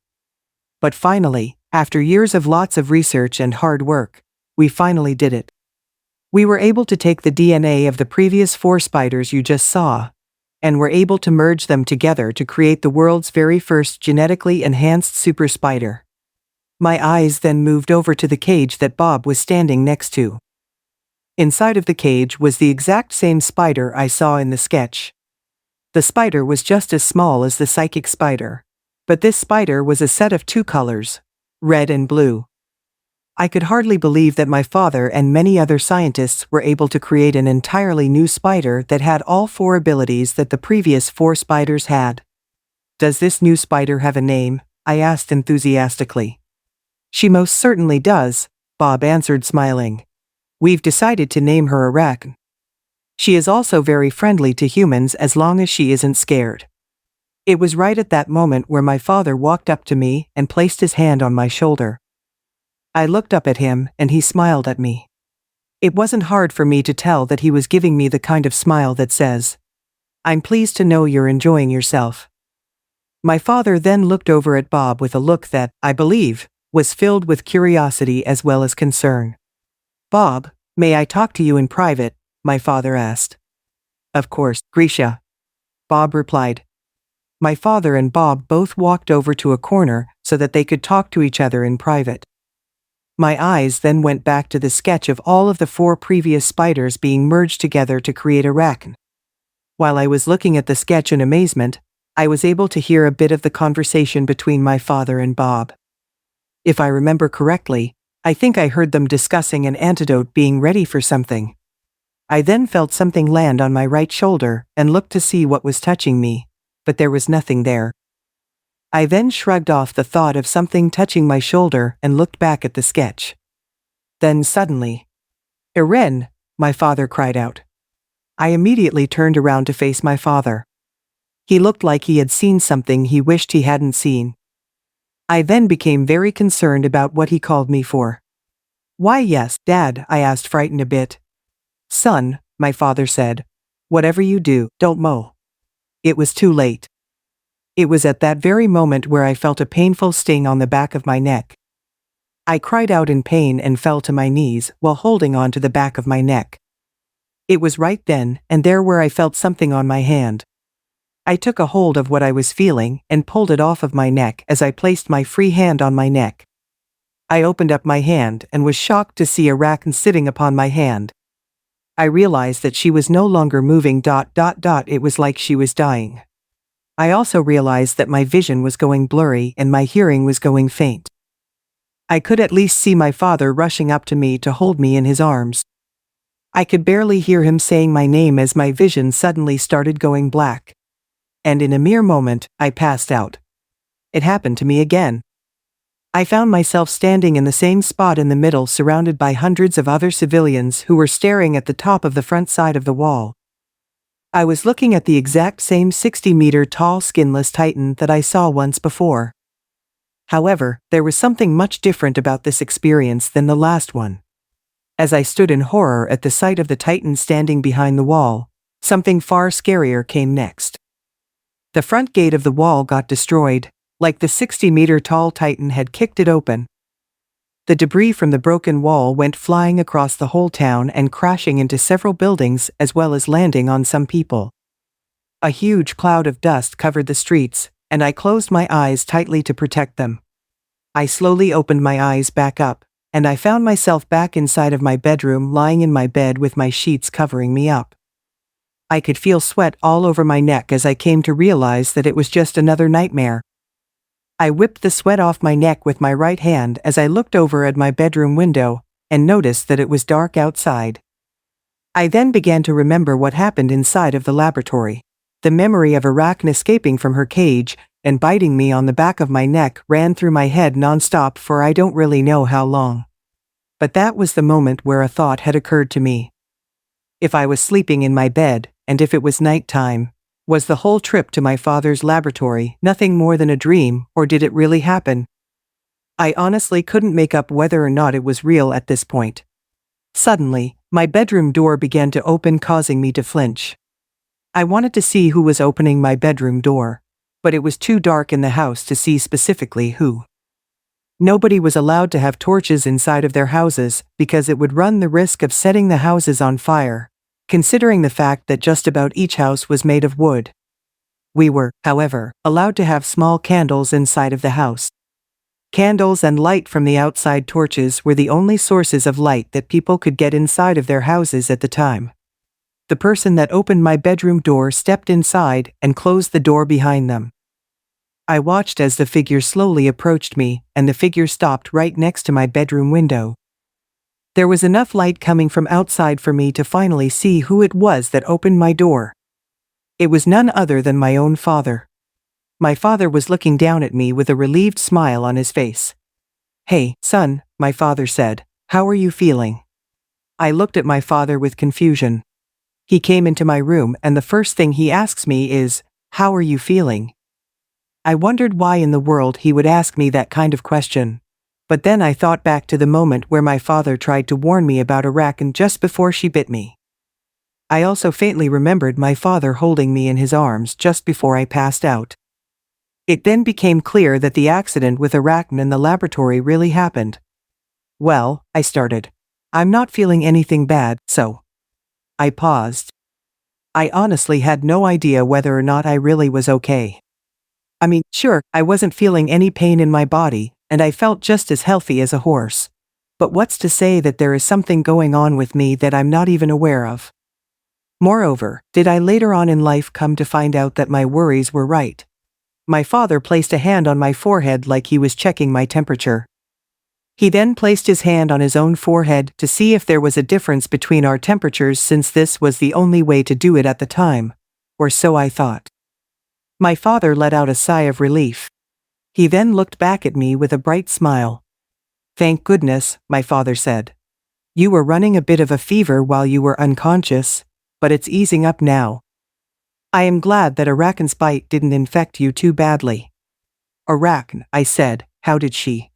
S1: But finally, after years of lots of research and hard work, we finally did it. We were able to take the DNA of the previous 4 spiders you just saw, and were able to merge them together to create the world's very first genetically enhanced super spider. My eyes then moved over to the cage that Bob was standing next to. Inside of the cage was the exact same spider I saw in the sketch. The spider was just as small as the psychic spider, but this spider was a set of 2 colors, red and blue. I could hardly believe that my father and many other scientists were able to create an entirely new spider that had all 4 abilities that the previous 4 spiders had. Does this new spider have a name? I asked enthusiastically. She most certainly does, Bob answered smiling. We've decided to name her Eren. She is also very friendly to humans as long as she isn't scared. It was right at that moment where my father walked up to me and placed his hand on my shoulder. I looked up at him and he smiled at me. It wasn't hard for me to tell that he was giving me the kind of smile that says, "I'm pleased to know you're enjoying yourself." My father then looked over at Bob with a look that, I believe, was filled with curiosity as well as concern. "Bob, may I talk to you in private?" my father asked. "Of course, Grisha," Bob replied. My father and Bob both walked over to a corner so that they could talk to each other in private. My eyes then went back to the sketch of all of the 4 previous spiders being merged together to create a arachne. While I was looking at the sketch in amazement, I was able to hear a bit of the conversation between my father and Bob. If I remember correctly, I think I heard them discussing an antidote being ready for something. I then felt something land on my right shoulder and looked to see what was touching me, but there was nothing there. I then shrugged off the thought of something touching my shoulder and looked back at the sketch. Then suddenly, "Eren!" my father cried out. I immediately turned around to face my father. He looked like he had seen something he wished he hadn't seen. I then became very concerned about what he called me for. "Why yes, Dad?" I asked, frightened a bit. "Son," my father said, "whatever you do, don't mow." It was too late. It was at that very moment where I felt a painful sting on the back of my neck. I cried out in pain and fell to my knees while holding on to the back of my neck. It was right then and there where I felt something on my hand. I took a hold of what I was feeling and pulled it off of my neck as I placed my free hand on my neck. I opened up my hand and was shocked to see Arachne sitting upon my hand. I realized that she was no longer moving. It was like she was dying. I also realized that my vision was going blurry and my hearing was going faint. I could at least see my father rushing up to me to hold me in his arms. I could barely hear him saying my name as my vision suddenly started going black. And in a mere moment, I passed out. It happened to me again. I found myself standing in the same spot in the middle, surrounded by hundreds of other civilians who were staring at the top of the front side of the wall. I was looking at the exact same 60-meter tall skinless titan that I saw once before. However, there was something much different about this experience than the last one. As I stood in horror at the sight of the titan standing behind the wall, something far scarier came next. The front gate of the wall got destroyed, like the 60-meter tall titan had kicked it open. The debris from the broken wall went flying across the whole town and crashing into several buildings as well as landing on some people. A huge cloud of dust covered the streets, and I closed my eyes tightly to protect them. I slowly opened my eyes back up, and I found myself back inside of my bedroom, lying in my bed with my sheets covering me up. I could feel sweat all over my neck as I came to realize that it was just another nightmare. I whipped the sweat off my neck with my right hand as I looked over at my bedroom window and noticed that it was dark outside. I then began to remember what happened inside of the laboratory. The memory of Arachne escaping from her cage and biting me on the back of my neck ran through my head nonstop for I don't really know how long. But that was the moment where a thought had occurred to me. If I was sleeping in my bed, and if it was night time, was the whole trip to my father's laboratory nothing more than a dream, or did it really happen? I honestly couldn't make up whether or not it was real at this point. Suddenly, my bedroom door began to open, causing me to flinch. I wanted to see who was opening my bedroom door, but it was too dark in the house to see specifically who. Nobody was allowed to have torches inside of their houses because it would run the risk of setting the houses on fire, considering the fact that just about each house was made of wood. We were, however, allowed to have small candles inside of the house. Candles and light from the outside torches were the only sources of light that people could get inside of their houses at the time. The person that opened my bedroom door stepped inside and closed the door behind them. I watched as the figure slowly approached me, and the figure stopped right next to my bedroom window. There was enough light coming from outside for me to finally see who it was that opened my door. It was none other than my own father. My father was looking down at me with a relieved smile on his face. "Hey, son," my father said, "how are you feeling?" I looked at my father with confusion. He came into my room and the first thing he asks me is, "How are you feeling?" I wondered why in the world he would ask me that kind of question. But then I thought back to the moment where my father tried to warn me about Arakan just before she bit me. I also faintly remembered my father holding me in his arms just before I passed out. It then became clear that the accident with Arakan in the laboratory really happened. Well, I started. I'm not feeling anything bad, so. I paused. I honestly had no idea whether or not I really was okay. I mean, sure, I wasn't feeling any pain in my body, and I felt just as healthy as a horse. But what's to say that there is something going on with me that I'm not even aware of? Moreover, did I later on in life come to find out that my worries were right? My father placed a hand on my forehead like he was checking my temperature. He then placed his hand on his own forehead to see if there was a difference between our temperatures, since this was the only way to do it at the time. Or so I thought. My father let out a sigh of relief. He then looked back at me with a bright smile. "Thank goodness," my father said. "You were running a bit of a fever while you were unconscious, but it's easing up now. I am glad that Arakan's bite didn't infect you too badly." "Arakan," I said, "how did she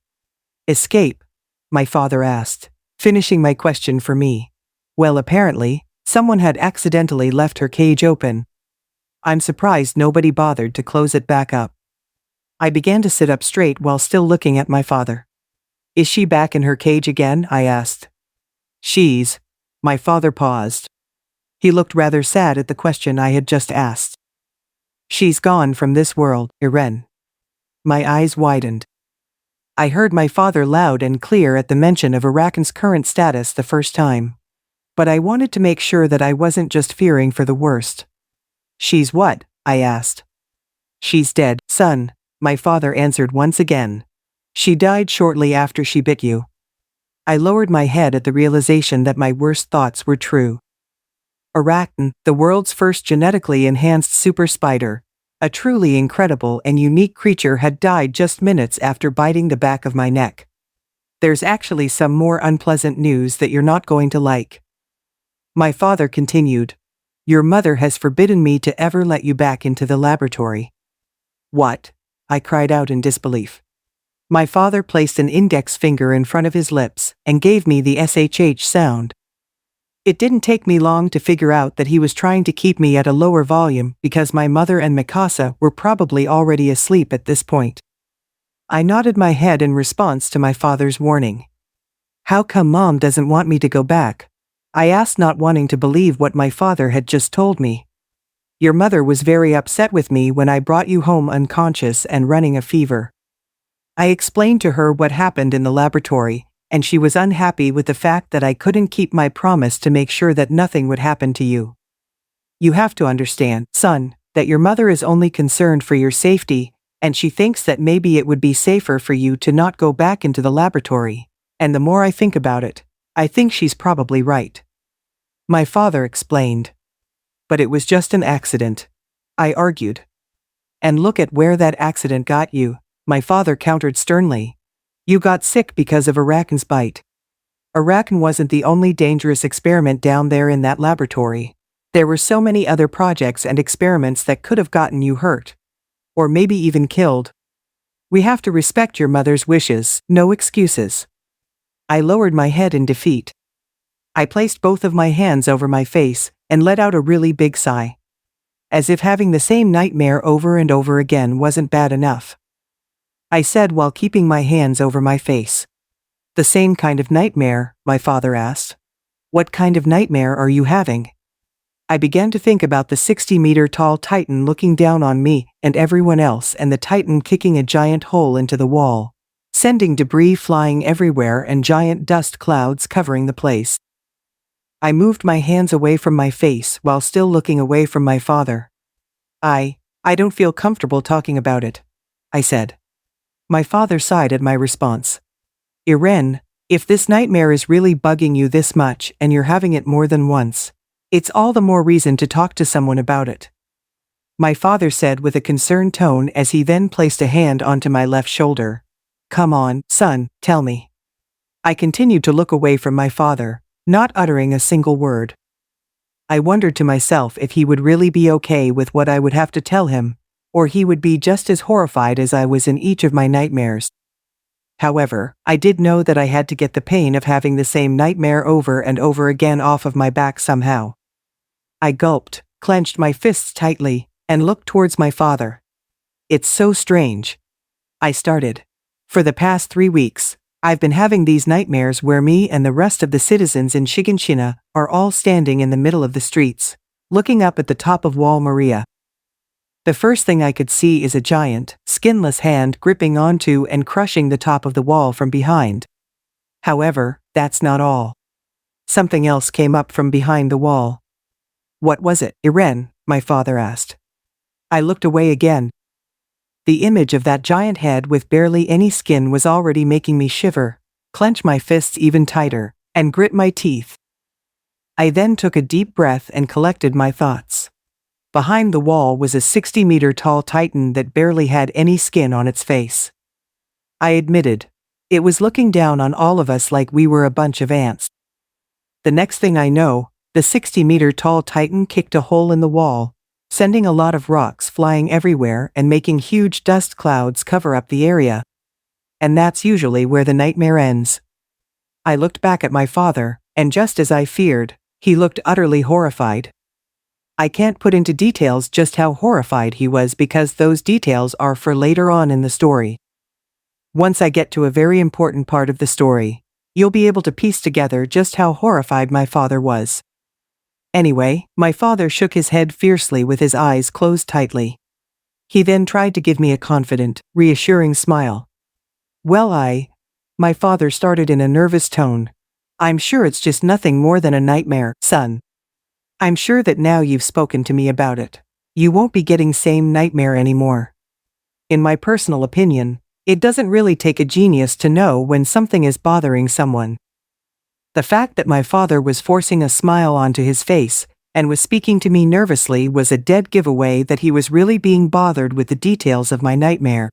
S1: escape?" my father asked, finishing my question for me. "Well, apparently, someone had accidentally left her cage open. I'm surprised nobody bothered to close it back up." I began to sit up straight while still looking at my father. "Is she back in her cage again?" I asked. My father paused. He looked rather sad at the question I had just asked. "She's gone from this world, Eren." My eyes widened. I heard my father loud and clear at the mention of Arakan's current status the first time. But I wanted to make sure that I wasn't just fearing for the worst. "She's what?" I asked. "She's dead, son," my father answered once again. "She died shortly after she bit you." I lowered my head at the realization that my worst thoughts were true. Arakan, the world's first genetically enhanced super spider, a truly incredible and unique creature, had died just minutes after biting the back of my neck. There's actually some more unpleasant news that you're not going to like. My father continued. "Your mother has forbidden me to ever let you back into the laboratory." "What?" I cried out in disbelief. My father placed an index finger in front of his lips and gave me the SHH sound. It didn't take me long to figure out that he was trying to keep me at a lower volume because my mother and Mikasa were probably already asleep at this point. I nodded my head in response to my father's warning. "How come Mom doesn't want me to go back?" I asked, not wanting to believe what my father had just told me. "Your mother was very upset with me when I brought you home unconscious and running a fever. I explained to her what happened in the laboratory, and she was unhappy with the fact that I couldn't keep my promise to make sure that nothing would happen to you. You have to understand, son, that your mother is only concerned for your safety, and she thinks that maybe it would be safer for you to not go back into the laboratory, and the more I think about it, I think she's probably right." My father explained. "But it was just an accident," I argued. "And look at where that accident got you," my father countered sternly. "You got sick because of Arakan's bite. Arakan wasn't the only dangerous experiment down there in that laboratory. There were so many other projects and experiments that could have gotten you hurt. Or maybe even killed. We have to respect your mother's wishes, no excuses." I lowered my head in defeat. I placed both of my hands over my face and let out a really big sigh. As if having the same nightmare over and over again wasn't bad enough. I said while keeping my hands over my face. "The same kind of nightmare?" my father asked. "What kind of nightmare are you having?" I began to think about the 60-meter-tall Titan looking down on me and everyone else, and the Titan kicking a giant hole into the wall, sending debris flying everywhere and giant dust clouds covering the place. I moved my hands away from my face while still looking away from my father. I don't feel comfortable talking about it," I said. My father sighed at my response. "Eren, if this nightmare is really bugging you this much and you're having it more than once, it's all the more reason to talk to someone about it," my father said with a concerned tone as he then placed a hand onto my left shoulder. "Come on, son, tell me." I continued to look away from my father, not uttering a single word. I wondered to myself if he would really be okay with what I would have to tell him, or he would be just as horrified as I was in each of my nightmares. However, I did know that I had to get the pain of having the same nightmare over and over again off of my back somehow. I gulped, clenched my fists tightly, and looked towards my father. "It's so strange," I started. "For the past 3 weeks, I've been having these nightmares where me and the rest of the citizens in Shiganshina are all standing in the middle of the streets, looking up at the top of Wall Maria. The first thing I could see is a giant, skinless hand gripping onto and crushing the top of the wall from behind. However, that's not all. Something else came up from behind the wall." "What was it, Eren?" my father asked. I looked away again. The image of that giant head with barely any skin was already making me shiver, clench my fists even tighter, and grit my teeth. I then took a deep breath and collected my thoughts. Behind the wall was a 60-meter-tall titan that barely had any skin on its face. I admitted, it was looking down on all of us like we were a bunch of ants. The next thing I know, the 60-meter-tall titan kicked a hole in the wall, sending a lot of rocks flying everywhere and making huge dust clouds cover up the area. And that's usually where the nightmare ends. I looked back at my father, and just as I feared, he looked utterly horrified. I can't put into details just how horrified he was because those details are for later on in the story. Once I get to a very important part of the story, you'll be able to piece together just how horrified my father was. Anyway, my father shook his head fiercely with his eyes closed tightly. He then tried to give me a confident, reassuring smile. "Well, my father started in a nervous tone. "I'm sure it's just nothing more than a nightmare, son. I'm sure that now you've spoken to me about it, you won't be getting same nightmare anymore. In my personal opinion, it doesn't really take a genius to know when something is bothering someone." The fact that my father was forcing a smile onto his face and was speaking to me nervously was a dead giveaway that he was really being bothered with the details of my nightmare.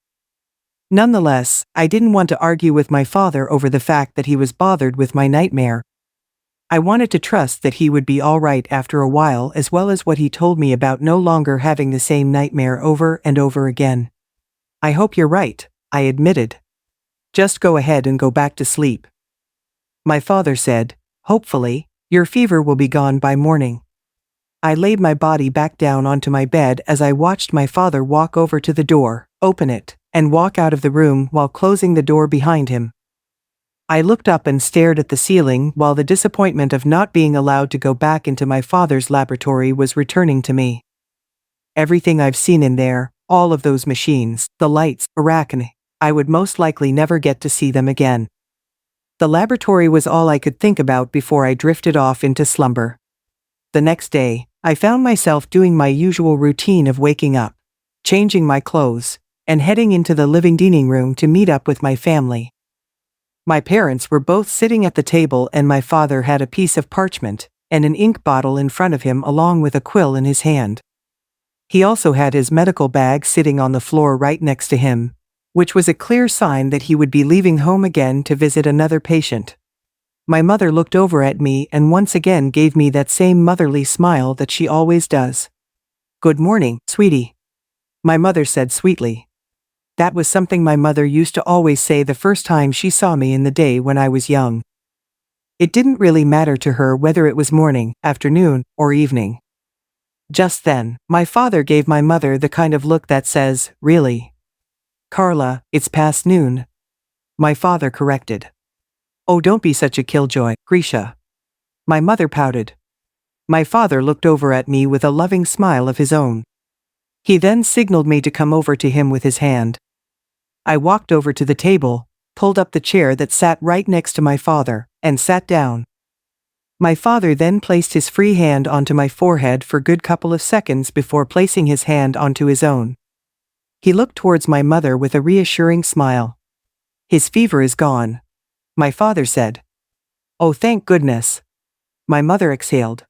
S1: Nonetheless, I didn't want to argue with my father over the fact that he was bothered with my nightmare. I wanted to trust that he would be all right after a while, as well as what he told me about no longer having the same nightmare over and over again. "I hope you're right," I admitted. "Just go ahead and go back to sleep." My father said, "Hopefully, your fever will be gone by morning." I laid my body back down onto my bed as I watched my father walk over to the door, open it, and walk out of the room while closing the door behind him. I looked up and stared at the ceiling while the disappointment of not being allowed to go back into my father's laboratory was returning to me. Everything I've seen in there, all of those machines, the lights, Arachne, I would most likely never get to see them again. The laboratory was all I could think about before I drifted off into slumber. The next day, I found myself doing my usual routine of waking up, changing my clothes, and heading into the living dining room to meet up with my family. My parents were both sitting at the table and my father had a piece of parchment and an ink bottle in front of him along with a quill in his hand. He also had his medical bag sitting on the floor right next to him, which was a clear sign that he would be leaving home again to visit another patient. My mother looked over at me and once again gave me that same motherly smile that she always does. "Good morning, sweetie," my mother said sweetly. That was something my mother used to always say the first time she saw me in the day when I was young. It didn't really matter to her whether it was morning, afternoon, or evening. Just then, my father gave my mother the kind of look that says, "Really? Carla, it's past noon." My father corrected. "Oh, don't be such a killjoy, Grisha." My mother pouted. My father looked over at me with a loving smile of his own. He then signaled me to come over to him with his hand. I walked over to the table, pulled up the chair that sat right next to my father, and sat down. My father then placed his free hand onto my forehead for a good couple of seconds before placing his hand onto his own. He looked towards my mother with a reassuring smile. "His fever is gone," my father said. "Oh, thank goodness." My mother exhaled.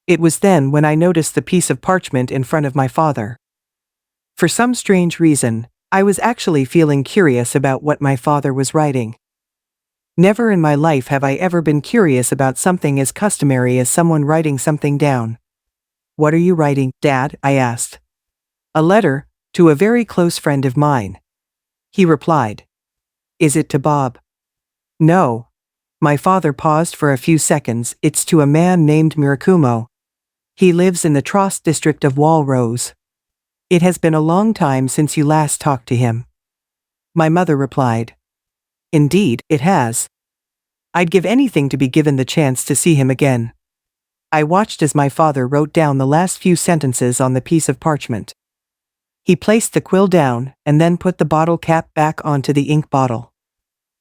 S1: It was then when I noticed the piece of parchment in front of my father. For some strange reason, I was actually feeling curious about what my father was writing. Never in my life have I ever been curious about something as customary as someone writing something down. "What are you writing, Dad?" I asked. "A letter," To a very close friend of mine. He replied. Is it to Bob? No. My father paused for a few seconds. It's to a man named Mirakumo. He lives in the Trost district of Walrose. It has been a long time since you last talked to him. My mother replied. Indeed, it has. I'd give anything to be given the chance to see him again. I watched as my father wrote down the last few sentences on the piece of parchment. He placed the quill down and then put the bottle cap back onto the ink bottle.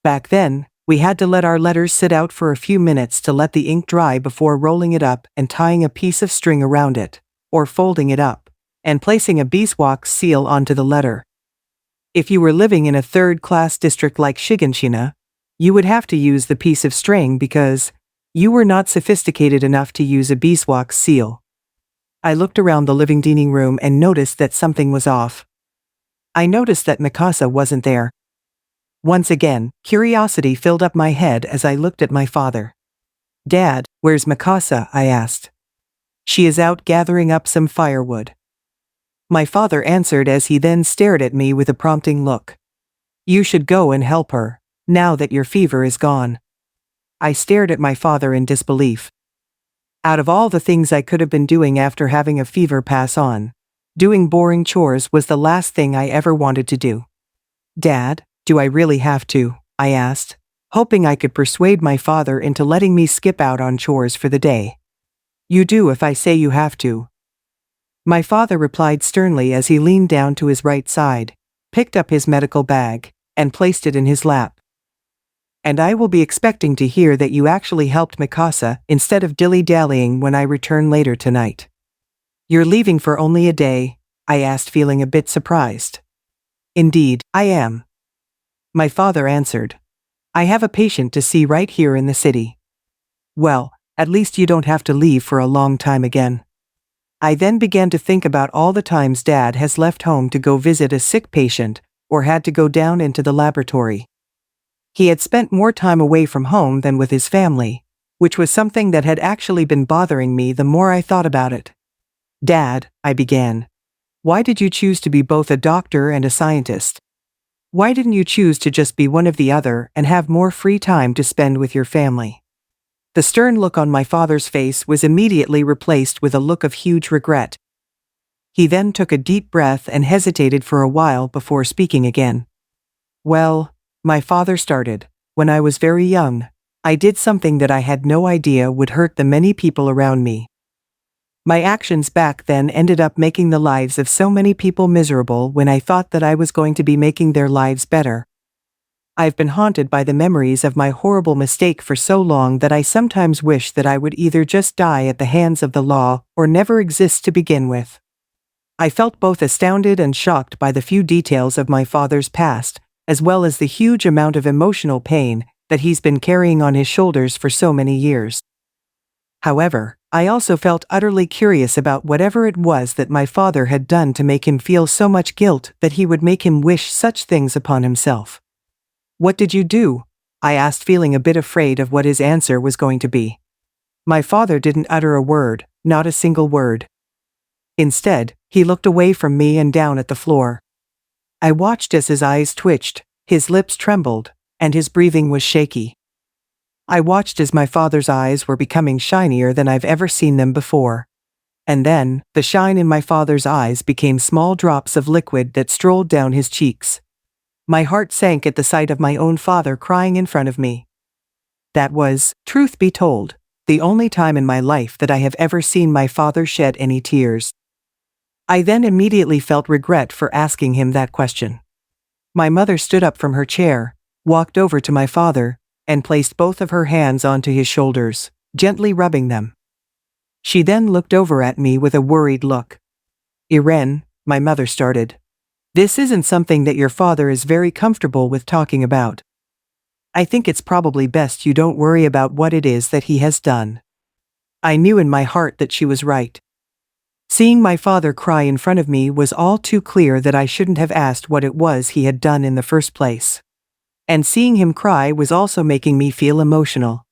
S1: Back then, we had to let our letters sit out for a few minutes to let the ink dry before rolling it up and tying a piece of string around it, or folding it up, and placing a beeswax seal onto the letter. If you were living in a third-class district like Shiganshina, you would have to use the piece of string because you were not sophisticated enough to use a beeswax seal. I looked around the living dining room and noticed that something was off. I noticed that Mikasa wasn't there. Once again, curiosity filled up my head as I looked at my father. Dad, where's Mikasa? I asked. She is out gathering up some firewood. My father answered as he then stared at me with a prompting look. You should go and help her, now that your fever is gone. I stared at my father in disbelief. Out of all the things I could have been doing after having a fever pass on, doing boring chores was the last thing I ever wanted to do. Dad, do I really have to? I asked, hoping I could persuade my father into letting me skip out on chores for the day. You do if I say you have to. My father replied sternly as he leaned down to his right side, picked up his medical bag, and placed it in his lap. And I will be expecting to hear that you actually helped Mikasa instead of dilly-dallying when I return later tonight. You're leaving for only a day? I asked, feeling a bit surprised. Indeed, I am. My father answered. I have a patient to see right here in the city. Well, at least you don't have to leave for a long time again. I then began to think about all the times Dad has left home to go visit a sick patient or had to go down into the laboratory. He had spent more time away from home than with his family, which was something that had actually been bothering me the more I thought about it. Dad, I began. Why did you choose to be both a doctor and a scientist? Why didn't you choose to just be one of the other and have more free time to spend with your family? The stern look on my father's face was immediately replaced with a look of huge regret. He then took a deep breath and hesitated for a while before speaking again. Well, my father started, when I was very young, I did something that I had no idea would hurt the many people around me. My actions back then ended up making the lives of so many people miserable when I thought that I was going to be making their lives better. I've been haunted by the memories of my horrible mistake for so long that I sometimes wish that I would either just die at the hands of the law or never exist to begin with. I felt both astounded and shocked by the few details of my father's past, as well as the huge amount of emotional pain that he's been carrying on his shoulders for so many years. However, I also felt utterly curious about whatever it was that my father had done to make him feel so much guilt that he would make him wish such things upon himself. What did you do? I asked, feeling a bit afraid of what his answer was going to be. My father didn't utter a word, not a single word. Instead, he looked away from me and down at the floor. I watched as his eyes twitched, his lips trembled, and his breathing was shaky. I watched as my father's eyes were becoming shinier than I've ever seen them before. And then, the shine in my father's eyes became small drops of liquid that strolled down his cheeks. My heart sank at the sight of my own father crying in front of me. That was, truth be told, the only time in my life that I have ever seen my father shed any tears. I then immediately felt regret for asking him that question. My mother stood up from her chair, walked over to my father, and placed both of her hands onto his shoulders, gently rubbing them. She then looked over at me with a worried look. Eren, my mother started. This isn't something that your father is very comfortable with talking about. I think it's probably best you don't worry about what it is that he has done. I knew in my heart that she was right. Seeing my father cry in front of me was all too clear that I shouldn't have asked what it was he had done in the first place. And seeing him cry was also making me feel emotional.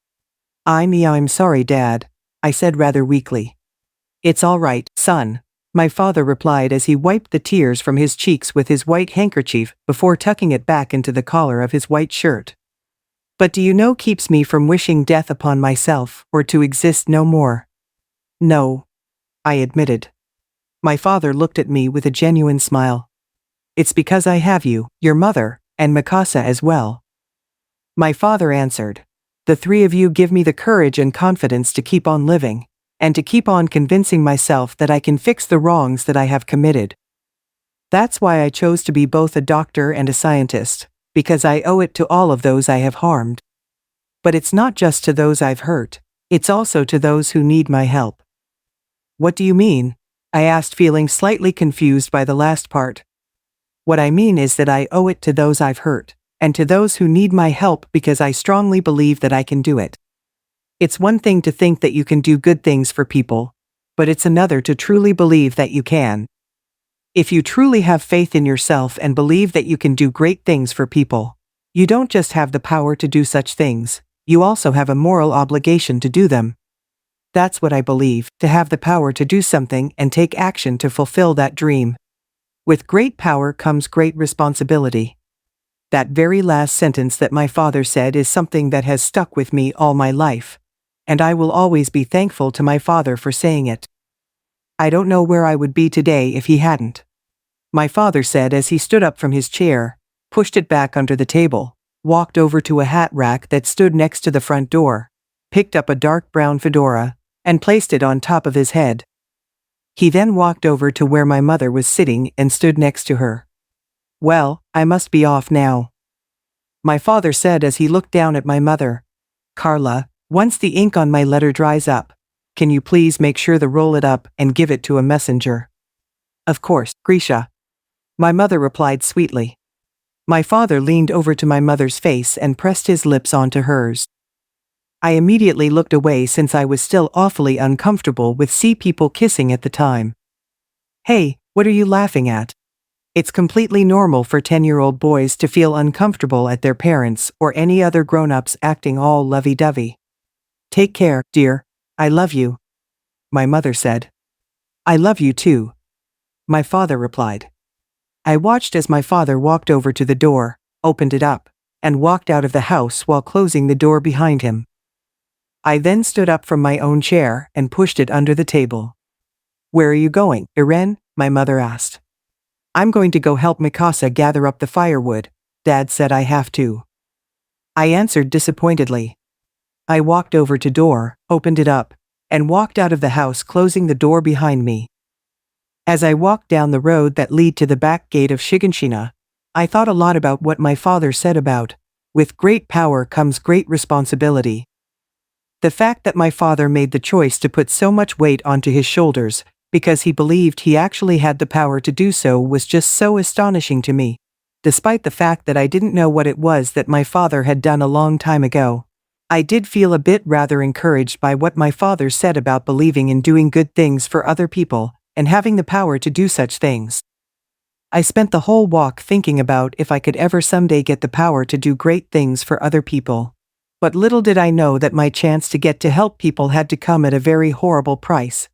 S1: I'm sorry, Dad, I said rather weakly. It's all right, son. my father replied as he wiped the tears from his cheeks with his white handkerchief before tucking it back into the collar of his white shirt. But do you know keeps me from wishing death upon myself or to exist no more? No, I admitted. My father looked at me with a genuine smile. It's because I have you, your mother, and Mikasa as well. My father answered. The three of you give me the courage and confidence to keep on living, and to keep on convincing myself that I can fix the wrongs that I have committed. That's why I chose to be both a doctor and a scientist, because I owe it to all of those I have harmed. But it's not just to those I've hurt, it's also to those who need my help. What do you mean? I asked, feeling slightly confused by the last part. What I mean is that I owe it to those I've hurt, and to those who need my help because I strongly believe that I can do it. It's one thing to think that you can do good things for people, but it's another to truly believe that you can. If you truly have faith in yourself and believe that you can do great things for people, you don't just have the power to do such things, you also have a moral obligation to do them. That's what I believe, to have the power to do something and take action to fulfill that dream. With great power comes great responsibility. That very last sentence that my father said is something that has stuck with me all my life, and I will always be thankful to my father for saying it. I don't know where I would be today if he hadn't. My father said as he stood up from his chair, pushed it back under the table, walked over to a hat rack that stood next to the front door, picked up a dark brown fedora, and placed it on top of his head. He then walked over to where my mother was sitting and stood next to her. Well, I must be off now. My father said as he looked down at my mother. Carla, once the ink on my letter dries up, can you please make sure to roll it up and give it to a messenger? Of course, Grisha. My mother replied sweetly. My father leaned over to my mother's face and pressed his lips onto hers. I immediately looked away since I was still awfully uncomfortable with people kissing at the time. Hey, what are you laughing at? It's completely normal for 10-year-old boys to feel uncomfortable at their parents or any other grown-ups acting all lovey-dovey. Take care, dear. I love you. My mother said. I love you too. My father replied. I watched as my father walked over to the door, opened it up, and walked out of the house while closing the door behind him. I then stood up from my own chair and pushed it under the table. Where are you going, Eren? My mother asked. I'm going to go help Mikasa gather up the firewood. Dad said I have to. I answered disappointedly. I walked over to door, opened it up, and walked out of the house, closing the door behind me. As I walked down the road that lead to the back gate of Shiganshina, I thought a lot about what my father said about, with great power comes great responsibility. The fact that my father made the choice to put so much weight onto his shoulders, because he believed he actually had the power to do so, was just so astonishing to me, despite the fact that I didn't know what it was that my father had done a long time ago. I did feel a bit rather encouraged by what my father said about believing in doing good things for other people, and having the power to do such things. I spent the whole walk thinking about if I could ever someday get the power to do great things for other people. But little did I know that my chance to get to help people had to come at a very horrible price,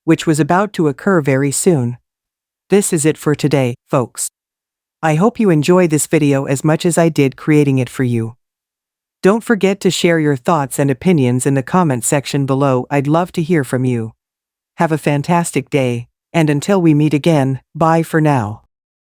S1: which was about to occur very soon. This is it for today, folks. I hope you enjoy this video as much as I did creating it for you. Don't forget to share your thoughts and opinions in the comment section below. I'd love to hear from you. Have a fantastic day, and until we meet again, bye for now.